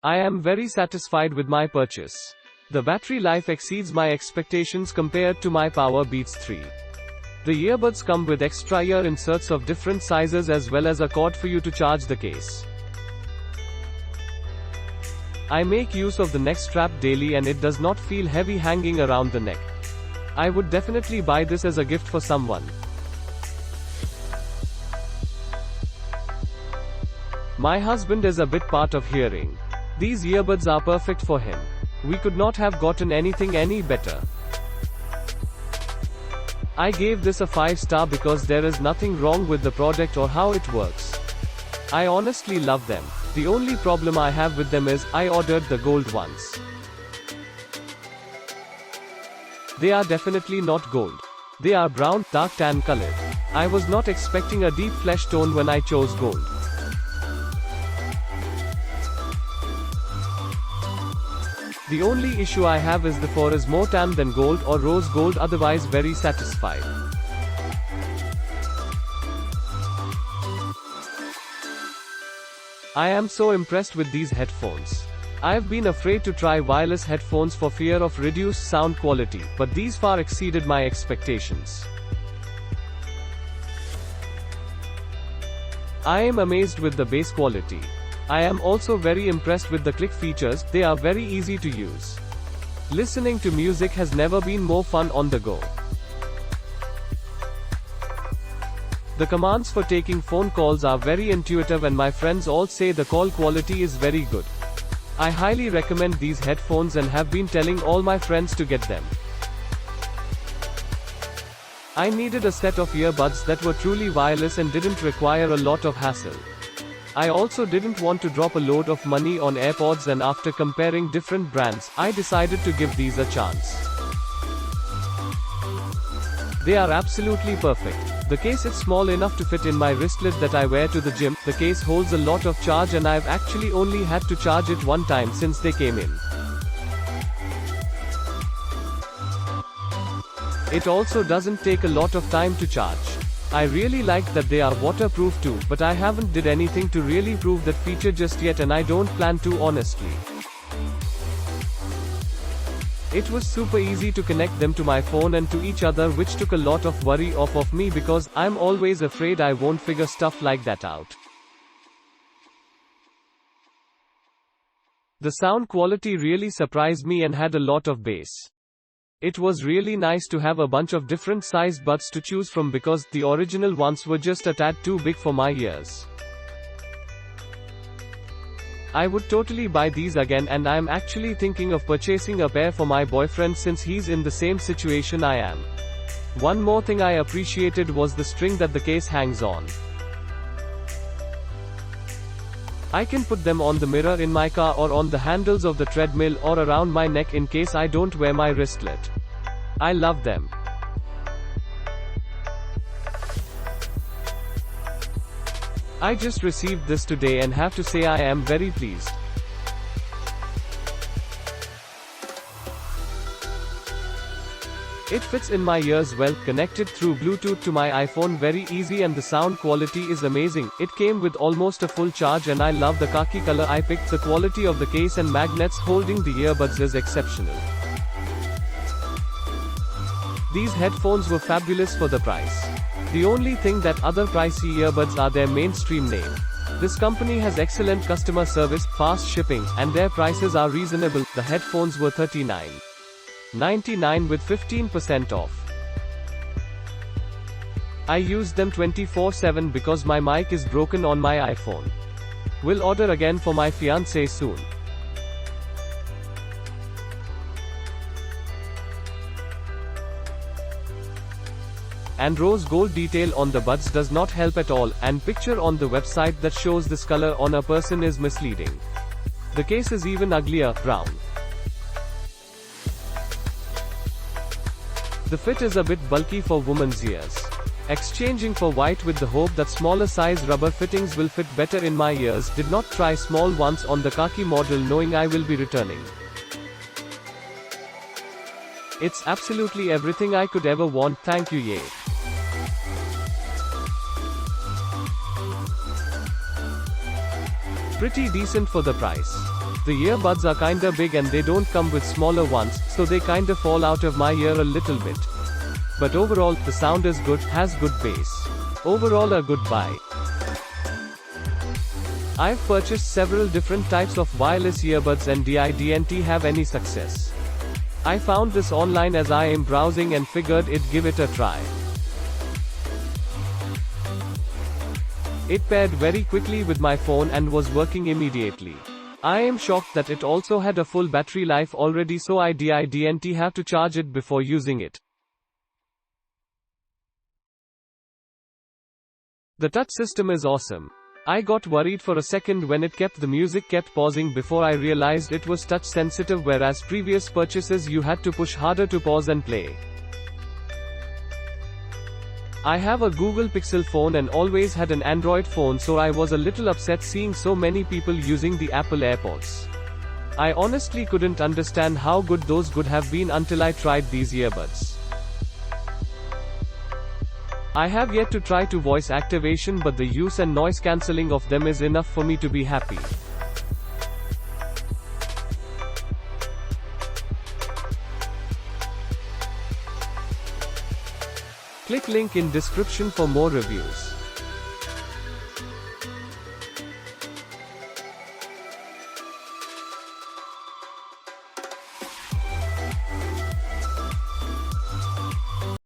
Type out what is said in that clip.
I am very satisfied with my purchase. The battery life exceeds my expectations compared to my Power Beats 3. The earbuds come with extra ear inserts of different sizes as well as a cord for you to charge the case. I make use of the neck strap daily and it does not feel heavy hanging around the neck. I would definitely buy this as a gift for someone. My husband is a bit part of hearing. These earbuds are perfect for him. We could not have gotten anything any better. I gave this a 5-star because there is nothing wrong with the product or how it works. I honestly love them. The only problem I have with them is, I ordered the gold ones. They are definitely not gold. They are brown, dark tan colored. I was not expecting a deep flesh tone when I chose gold. The only issue I have is the fur is more tan than gold or rose gold, otherwise very satisfied. I am so impressed with these headphones. I have been afraid to try wireless headphones for fear of reduced sound quality, but these far exceeded my expectations. I am amazed with the bass quality. I am also very impressed with the click features, they are very easy to use. Listening to music has never been more fun on the go. The commands for taking phone calls are very intuitive and my friends all say the call quality is very good. I highly recommend these headphones and have been telling all my friends to get them. I needed a set of earbuds that were truly wireless and didn't require a lot of hassle. I also didn't want to drop a load of money on AirPods, and after comparing different brands, I decided to give these a chance. They are absolutely perfect. The case is small enough to fit in my wristlet that I wear to the gym. The case holds a lot of charge and I've actually only had to charge it one time since they came in. It also doesn't take a lot of time to charge. I really like that they are waterproof too, but I haven't did anything to really prove that feature just yet and I don't plan to, honestly. It was super easy to connect them to my phone and to each other, which took a lot of worry off of me because I'm always afraid I won't figure stuff like that out. The sound quality really surprised me and had a lot of bass. It was really nice to have a bunch of different sized buds to choose from because the original ones were just a tad too big for my ears. I would totally buy these again, and I'm actually thinking of purchasing a pair for my boyfriend since he's in the same situation I am. One more thing I appreciated was the string that the case hangs on. I can put them on the mirror in my car or on the handles of the treadmill or around my neck in case I don't wear my wristlet. I love them. I just received this today and have to say I am very pleased. It fits in my ears well, connected through Bluetooth to my iPhone very easy, and the sound quality is amazing. It came with almost a full charge and I love the khaki color I picked. The quality of the case and magnets holding the earbuds is exceptional. These headphones were fabulous for the price. The only thing that other pricey earbuds are their mainstream name. This company has excellent customer service, fast shipping, and their prices are reasonable. The headphones were $39.99 with 15% off. I use them 24/7 because my mic is broken on my iPhone. Will order again for my fiancé soon. And rose gold detail on the buds does not help at all, and picture on the website that shows this color on a person is misleading. The case is even uglier, brown. The fit is a bit bulky for women's ears. Exchanging for white with the hope that smaller size rubber fittings will fit better in my ears. Did not try small ones on the khaki model knowing I will be returning. It's absolutely everything I could ever want, thank you yay. Pretty decent for the price. The earbuds are kinda big and they don't come with smaller ones, so they kinda fall out of my ear a little bit. But overall, the sound is good, has good bass. Overall a good buy. I've purchased several different types of wireless earbuds and didn't have any success. I found this online as I am browsing and figured it'd give it a try. It paired very quickly with my phone and was working immediately. I am shocked that it also had a full battery life already, so I didn't have to charge it before using it. The touch system is awesome. I got worried for a second when the music kept pausing before I realized it was touch sensitive, whereas previous purchases you had to push harder to pause and play. I have a Google Pixel phone and always had an Android phone, so I was a little upset seeing so many people using the Apple AirPods. I honestly couldn't understand how good those could have been until I tried these earbuds. I have yet to try to voice activation, but the use and noise cancelling of them is enough for me to be happy. Click link in description for more reviews.